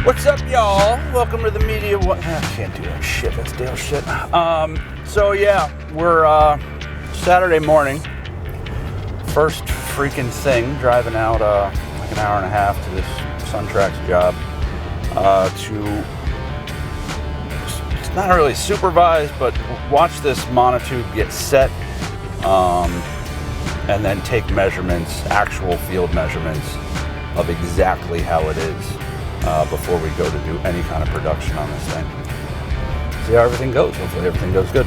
What's up, y'all? Welcome to the media. I can't do that shit. That's Dale shit. So yeah, we're Saturday morning. First freaking thing, driving out like an hour and a half to this SunTrax job to, it's not really supervise, but watch this Monotube get set and then take measurements, actual field measurements of exactly how it is before we go to do any kind of production on this thing. See how everything goes. Hopefully everything goes good.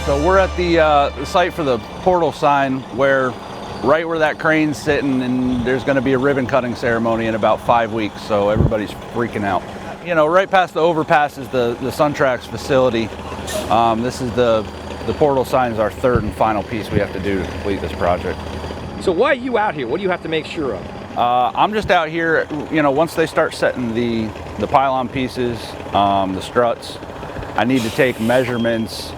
So we're at the site for the portal sign, right where that crane's sitting, and there's going to be a ribbon cutting ceremony in about 5 weeks, so everybody's freaking out. You know, right past the overpass is the SunTrax facility. This is the portal sign is our third and final piece we have to do to complete this project. So why are you out here? What do you have to make sure of? I'm just out here, you know, once they start setting the pylon pieces, the struts, I need to take measurements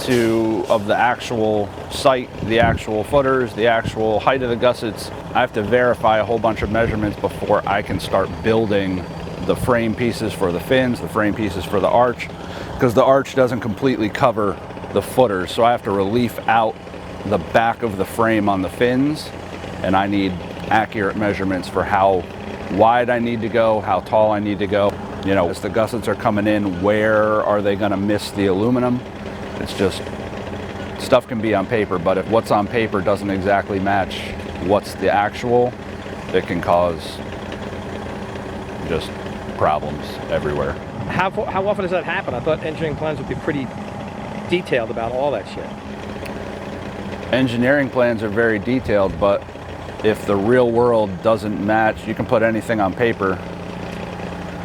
of the actual site, the actual footers, the actual height of the gussets. I have to verify a whole bunch of measurements before I can start building the frame pieces for the fins, the frame pieces for the arch, because the arch doesn't completely cover the footers, so I have to relief out the back of the frame on the fins, and I need accurate measurements for how wide I need to go, how tall I need to go. You know, as the gussets are coming in, where are they going to miss the aluminum? It's just, stuff can be on paper, but if what's on paper doesn't exactly match what's the actual, it can cause just problems everywhere. How often does that happen? I thought engineering plans would be pretty detailed about all that shit. Engineering plans are very detailed, but if the real world doesn't match, you can put anything on paper,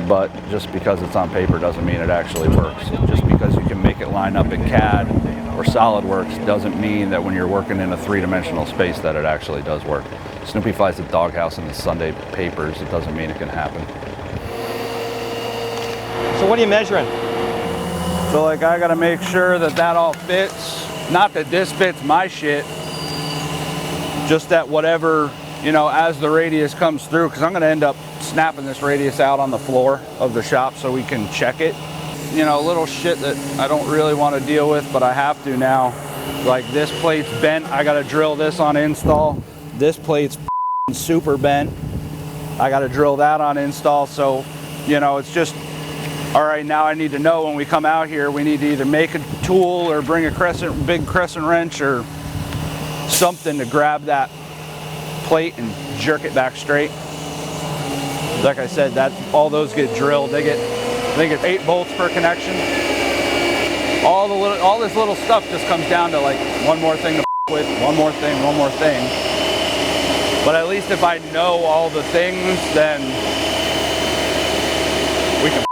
but just because it's on paper doesn't mean it actually works. Just because you can make it line up in CAD or SolidWorks doesn't mean that when you're working in a three-dimensional space that it actually does work. Snoopy flies the doghouse in the Sunday papers. It doesn't mean it can happen. So what are you measuring? So like I gotta make sure that that all fits. Not that this fits my shit, just that whatever, you know, as the radius comes through, because I'm gonna end up snapping this radius out on the floor of the shop so we can check it. You know, little shit that I don't really want to deal with, but I have to now. Like this plate's bent, I gotta drill this on install. This plate's super bent, I gotta drill that on install. So, you know, it's just, all right, now I need to know when we come out here, we need to either make a tool or bring a big crescent wrench or something to grab that plate and jerk it back straight. Like I said, all those get drilled. They get 8 bolts per connection. All this little stuff just comes down to like one more thing to with, one more thing, one more thing. But at least if I know all the things, then we can.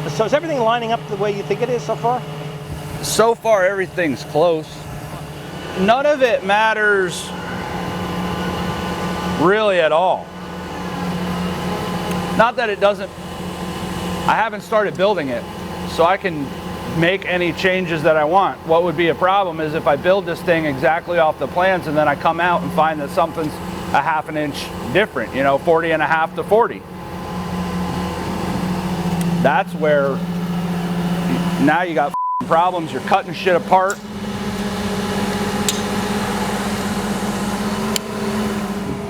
So is everything lining up the way you think it is so far? So far, everything's close. None of it matters really at all. Not that it doesn't, I haven't started building it, so I can make any changes that I want. What would be a problem is if I build this thing exactly off the plans and then I come out and find that something's a ½ an inch different, you know, 40.5 to 40. That's where now you got problems, you're cutting shit apart.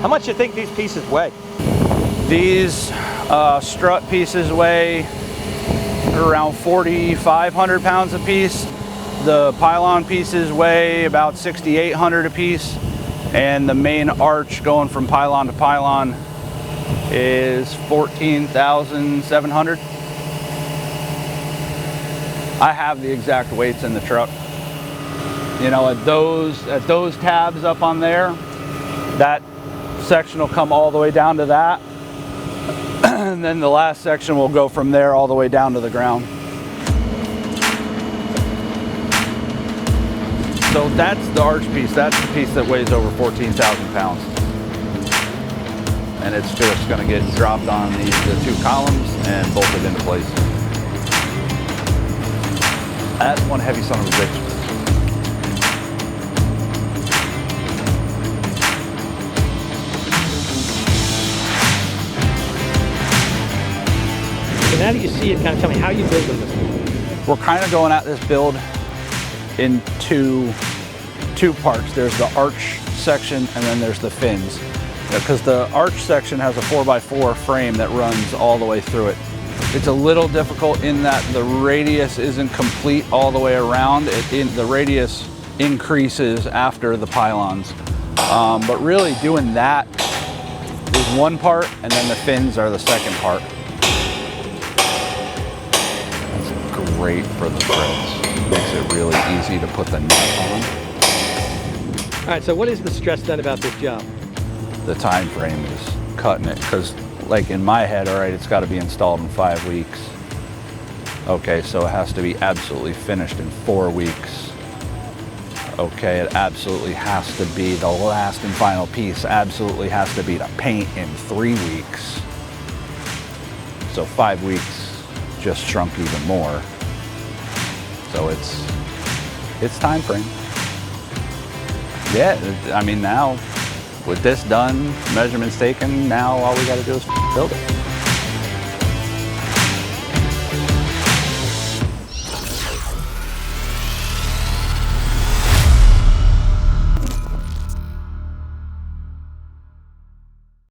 How much do you think these pieces weigh? These strut pieces weigh around 4,500 pounds a piece. The pylon pieces weigh about 6,800 a piece. And the main arch going from pylon to pylon is 14,700. I have the exact weights in the truck. You know, at those tabs up on there, that section will come all the way down to that. And then the last section will go from there all the way down to the ground. So that's the arch piece. That's the piece that weighs over 14,000 pounds. And it's just going to get dropped on the 2 columns and bolted into place. That's one heavy son of a bitch. now that you see it, kind of tell me how you building this. We're kind of going at this build in two parts. There's the arch section and then there's the fins. Because the arch section has a 4x4 frame that runs all the way through it. It's a little difficult in that the radius isn't complete all the way around. The radius increases after the pylons. But really doing that is one part, and then the fins are the second part. That's great for the threads. Makes it really easy to put the nut on. All right, so what is the stress then about this job? The time frame is cutting it, because like in my head, all right, it's got to be installed in 5 weeks. Okay, so it has to be absolutely finished in 4 weeks. Okay, it absolutely has to be the last and final piece, absolutely has to be the paint in 3 weeks. So 5 weeks just shrunk even more. So it's time frame. Yeah, I mean, now with this done, measurements taken, now all we got to do is build it.